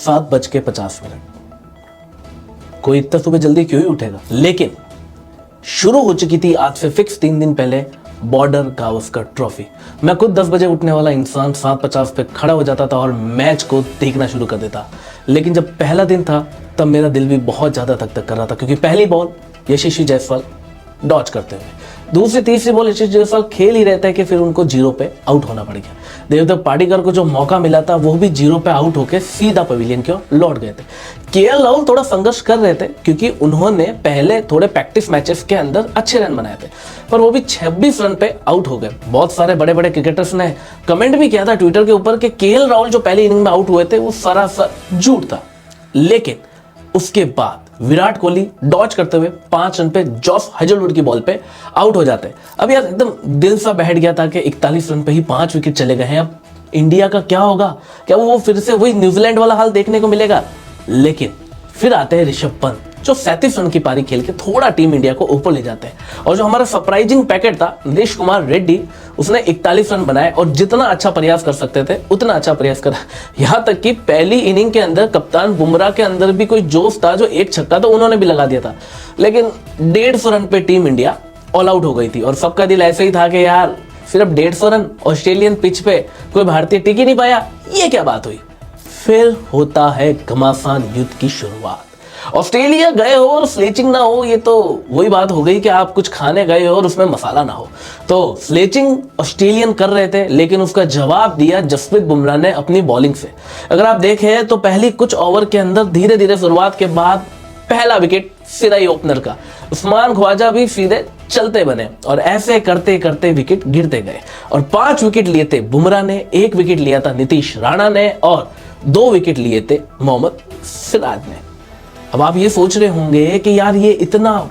7:50। कोई इतना सुबह जल्दी क्यों ही उठेगा। लेकिन शुरू हो चुकी थी आज से फिक्स 3 दिन पहले बॉर्डर गावस्कर ट्रॉफी। मैं खुद 10 बजे उठने वाला इंसान 7:50 पे खड़ा हो जाता था और मैच को देखना शुरू कर देता। लेकिन जब पहला दिन था तब मेरा दिल भी बहुत ज्यादा धक धक कर रहा था, क्योंकि पहली बॉल यशस्वी जायसवाल डॉज करते हुए, दूसरी तीसरी बॉल यशस्वी जायसवाल खेल ही रहते हैं कि फिर उनको 0 पे आउट होना पड़ गया। देवदत्त पाडिक्कर को जो मौका मिला था वो भी 0 पे आउट होकर सीधा पवेलियन की ओर लौट गए थे। केएल राहुल थोड़ा संघर्ष कर रहे थे, क्योंकि उन्होंने पहले थोड़े प्रैक्टिस मैचेस के अंदर अच्छे रन बनाए थे, पर वो भी 26 रन पे आउट हो गए। बहुत सारे बड़े बड़े क्रिकेटर्स ने कमेंट भी किया था ट्विटर के ऊपर कि केएल राहुल जो पहली इनिंग में आउट हुए थे वो सरासर झूठ था। लेकिन उसके बाद विराट कोहली डॉज करते हुए 5 रन पे जॉस हेजलवुड की बॉल पे आउट हो जाते। अब यार एकदम दिल सा बैठ गया था कि 41 रन पे ही 5 विकेट चले गए हैं। अब इंडिया का क्या होगा? क्या वो फिर से वही न्यूजीलैंड वाला हाल देखने को मिलेगा? लेकिन फिर आते हैं ऋषभ पंत, जो 37 रन की पारी खेल के थोड़ा टीम इंडिया को ऊपर ले जाते हैं। और जो हमारा सरप्राइजिंग पैकेट था नीतीश कुमार रेड्डी, उसने 41 रन बनाए और जितना अच्छा प्रयास कर सकते थे उतना अच्छा प्रयास करा। यहां तक कि पहली इनिंग के अंदर कप्तान बुमराह के अंदर भी कोई जोश था, जो एक छक्का तो उन्होंने भी लगा दिया था। लेकिन 150 रन पे टीम इंडिया ऑल आउट हो गई थी और सबका दिल ऐसे ही था कि यार सिर्फ 150 रन ऑस्ट्रेलियन पिच पे कोई भारतीय टिक ही नहीं पाया, ये क्या बात हुई। फिर होता है घमासान युद्ध की शुरुआत। ऑस्ट्रेलिया गए हो और स्लेचिंग ना हो, ये तो वही बात हो गई कि आप कुछ खाने गए हो और उसमें मसाला ना हो। तो स्लेचिंग ऑस्ट्रेलियन कर रहे थे, लेकिन उसका जवाब दिया जसप्रीत बुमराह ने अपनी बॉलिंग से। अगर आप देखें तो पहली कुछ ओवर के अंदर धीरे धीरे शुरुआत के बाद पहला विकेट सीधा ही ओपनर का, उस्मान ख्वाजा भी सीधे चलते बने और ऐसे करते करते विकेट गिरते गए। और 5 विकेट लिए थे बुमराह ने, 1 विकेट लिया था नीतीश राणा ने और 2 विकेट लिए थे मोहम्मद सिराज ने। अब आप ये सोच रहे होंगे कि यार ये इतना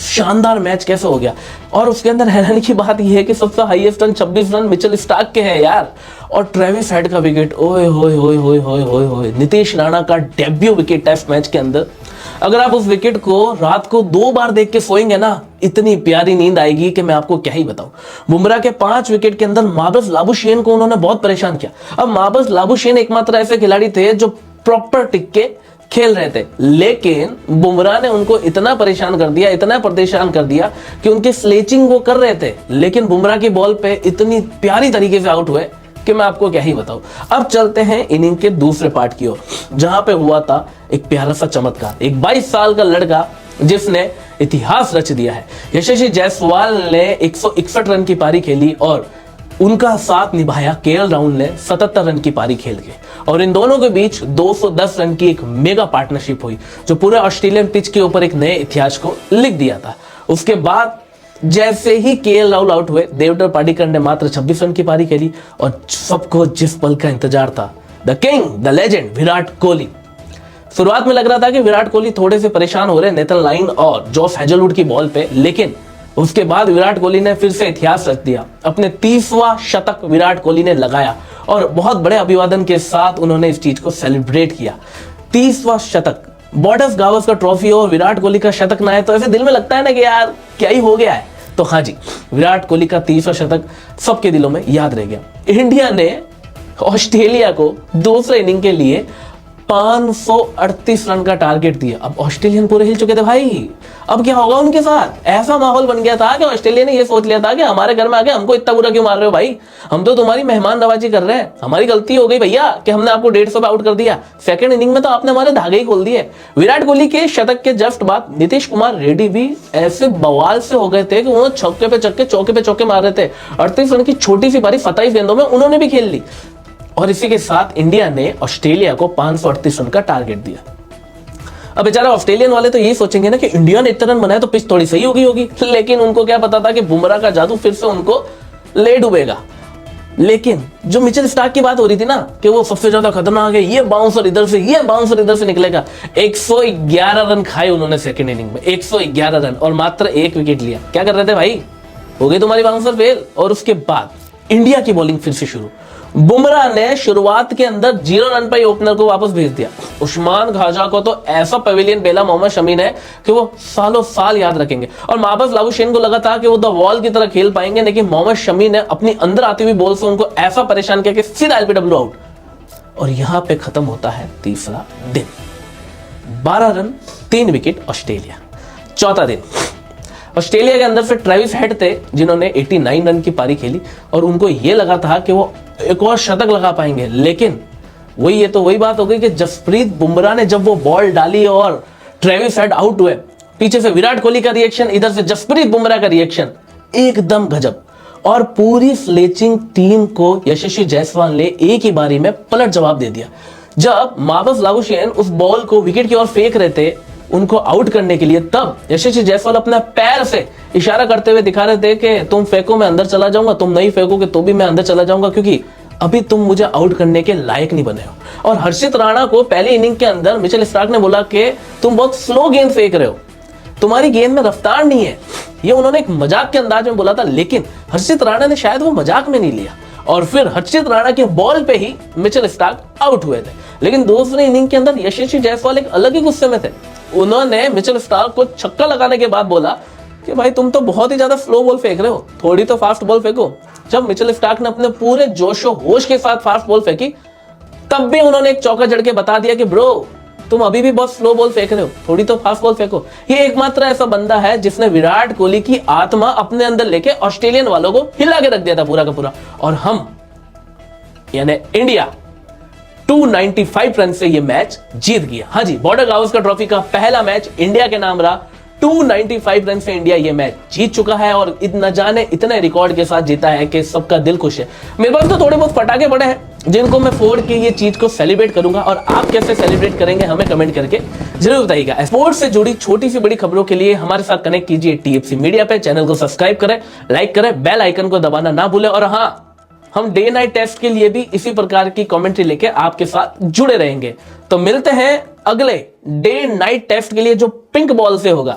शानदार मैच कैसे हो गया, और उसके अंदर हैरानी की बात यह है कि सबसे highest run 26 run Mitchell Starc के हैं यार, और ट्रेविस हेड का विकेट, ओए होए होए होए होए होए होए, नीतीश राणा का डेब्यू विकेट टेस्ट मैच के अंदर। अगर आप उस विकेट को रात को 2 बार देख के सोएंगे ना, इतनी प्यारी नींद आएगी कि मैं आपको क्या ही बताऊं। बुमराह के 5 विकेट के अंदर मार्कस लाबुशेन को उन्होंने बहुत परेशान किया। अब मार्कस लाबुशेन एकमात्र ऐसे खिलाड़ी थे जो प्रॉपर टिक के खेल रहे थे, लेकिन बुमराह ने उनको इतना परेशान कर दिया, इतना परेशान कर दिया कि उनकी स्लेचिंग वो कर रहे थे, लेकिन बुमराह की बॉल पे इतनी प्यारी तरीके से आउट हुए कि मैं आपको क्या ही बताऊं। अब चलते हैं इनिंग के दूसरे पार्ट की ओर, जहां पे हुआ था एक प्यारा सा चमत्कार। एक 22 साल का लड़का जिसने इतिहास रच दिया है। यशस्वी जायसवाल ने 161 रन की पारी खेली और उनका साथ निभाया केएल राहुल ने 77 रन की पारी खेल के, और इन दोनों के बीच 210 रन की एक मेगा पार्टनरशिप हुई, जो पूरे ऑस्ट्रेलियन पिच के ऊपर एक नए इतिहास को लिख दिया था। उसके बाद जैसे ही केएल राहुल आउट हुए, देवदत्त पाडिक्कर ने मात्र 26 रन की पारी खेली और सबको जिस पल का इंतजार था, the king the legend Virat Kohli. शुरुआत में लग रहा था कि विराट कोहली थोड़े से परेशान हो रहे नेथन लाइन और जॉस हेजलवुड की बॉल पे, लेकिन उसके बाद विराट कोहली ने फिर से इतिहास रच दिया। अपने 30वां शतक विराट कोहली ने लगाया और बहुत बड़े अभिवादन के साथ उन्होंने इस चीज को सेलिब्रेट किया। 30वां शतक, बॉर्डर गावस्कर ट्रॉफी और विराट कोहली का शतक ना है तो ऐसे दिल में लगता है ना कि यार क्या ही हो गया है। तो हाँ जी, विराट कोहली का 30वां शतक सबके दिलों में याद रह गया। इंडिया ने ऑस्ट्रेलिया को दूसरे इनिंग के लिए 538 रन का टारगेट दिया। अब ऑस्ट्रेलियन पूरे हिल चुके थे भाई, अब क्या होगा उनके साथ। ऐसा माहौल बन गया था कि ऑस्ट्रेलिया ने ये सोच लिया था कि हमारे घर में आके हमको इतना बुरा क्यों मार रहे हो भाई, हम तो तुम्हारी मेहमान नवाजी कर रहे हैं, हमारी गलती हो गई भैया कि हमने आपको 150 पे आउट कर दिया। सेकंड इनिंग में तो आपने हमारे धागे ही खोल दिए। विराट कोहली के शतक के जस्ट बाद नीतीश कुमार रेड्डी भी ऐसे बवाल से हो गए थे कि उन्होंने छक्के पे छक्के, चौके पे चौके मार रहे थे। 38 रन की छोटी सी पारी 27 गेंदों में उन्होंने भी खेल ली, और इसी के साथ इंडिया ने ऑस्ट्रेलिया को 538 रन का टारगेट दिया। अब बेचारा ऑस्ट्रेलियन वाले तो यही सोचेंगे ना कि इंडिया ने इतना रन बनाया तो पिच थोड़ी सही होगी, लेकिन उनको क्या पता था कि बुमराह का जादू फिर से उनको ले डूबेगा। लेकिन जो मिचेल स्टार्क की बात हो रही थी ना कि वो सबसे ज्यादा खतरनाक है, ये बाउंसर इधर से, ये बाउंसर इधर से निकलेगा, 111 रन खाए उन्होंने सेकेंड इनिंग में, 111 रन और मात्र 1 विकेट लिया। क्या कर रहे थे भाई, हो गई तुम्हारी बाउंसर फेल। और उसके बाद इंडिया की बॉलिंग फिर से शुरू। बुमराह ने शुरुआत के अंदर 0 रन पर ओपनर को वापस भेज दिया। उस्मान ख्वाजा को तो ऐसा पवेलियन बेला मोहम्मद शमी ने कि वो सालों साल याद रखेंगे, और मार्कस लाबुशेन को लगा था कि वो द वॉल की तरह खेल पाएंगे, लेकिन मोहम्मद शमी ने अपनी अंदर आती हुई बॉल से उनको ऐसा परेशान किया कि सीधा एलबीडब्ल्यू आउट। और यहां पे खत्म होता है तीसरा दिन। 12 रन 3 विकेट ऑस्ट्रेलिया। चौथा दिन ऑस्ट्रेलिया के अंदर से ट्रेविस हेड थे जिन्होंने 89 रन की पारी खेली और उनको यह लगा था कि वो एक और शतक लगा पाएंगे, लेकिन वही बात हो गई कि जसप्रीत बुमराह ने जब वो बॉल डाली और ट्रेविस हेड आउट हुए, पीछे से विराट कोहली का रिएक्शन, इधर से जसप्रीत बुमराह का रिएक्शन, एकदम गजब। और पूरी स्लेचिंग टीम को यशस्वी जायसवाल ने एक ही बारी में पलट जवाब दे दिया। जब मार्कस लाबुशेन उस बॉल को विकेट की ओर फेंक रहे थे उनको आउट करने के लिए, तब यशस्वी जायसवाल अपना पैर से इशारा करते हुए दिखा रहे थे कि तुम फेंको मैं अंदर चला जाऊंगा, तुम नहीं फेंकोगे तो भी मैं अंदर चला जाऊंगा, क्योंकि अभी तुम मुझे आउट करने के लायक नहीं बने हो। और हर्षित राणा को पहली इनिंग के अंदर मिचेल स्टार्क ने बोला कि तुम बहुत स्लो गेंद फेंक रहे हो, तुम्हारी गेंद में रफ्तार नहीं है। ये उन्होंने एक मजाक के अंदाज में बोला था, लेकिन हर्षित राणा ने शायद वो मजाक में नहीं लिया और फिर हर्षित राणा के बॉल पे ही मिचेल स्टार्क आउट हुए थे। लेकिन दूसरी इनिंग के अंदर यशस्वी जायसवाल एक अलग ही गुस्से में थे। उन्होंने मिचेल स्टार्क को छक्का लगाने के बाद बोला कि भाई तुम तो बहुत ही ज्यादा स्लो बॉल फेंक रहे हो, थोड़ी तो फास्ट बॉल फेंको। जब मिचेल स्टार्क ने अपने पूरे जोशो होश के साथ फास्ट बॉल फेंकी, तब भी उन्होंने एक चौका जड़ के बता दिया कि ब्रो तुम अभी भी बहुत स्लो बॉल फेंक रहे हो, थोड़ी तो फास्ट बॉल फेंको। ये एकमात्र ऐसा बंदा है जिसने विराट कोहली की आत्मा अपने अंदर लेके ऑस्ट्रेलियन वालों को हिला के रख दिया था पूरा का पूरा। और हम यानी इंडिया 295 रन से ये मैच जीत गया। हाँ जी, बॉर्डर गावस्कर ट्रॉफी का पहला मैच इंडिया के नाम रहा। 295 रन से इंडिया ये मैच जीत चुका है और न जाने इतने रिकॉर्ड के साथ जीता है कि सबका दिल खुश है। मेरे पास तो थोड़े बहुत पटाखे पड़े हैं जिनको मैं फोड़ के ये चीज को सेलिब्रेट करूंगा, और आप कैसे सेलिब्रेट करेंगे हमें कमेंट करके जरूर बताइएगा। स्पोर्ट्स से जुड़ी छोटी सी बड़ी खबरों के लिए हमारे साथ कनेक्ट कीजिए टीएफसी मीडिया पे। चैनल को सब्सक्राइब करें, लाइक करें, बेल आइकन को दबाना ना भूलें। और हाँ, हम डे नाइट टेस्ट के लिए भी इसी प्रकार की कमेंट्री लेके आपके साथ जुड़े रहेंगे। तो मिलते हैं अगले डे नाइट टेस्ट के लिए जो पिंक बॉल से होगा।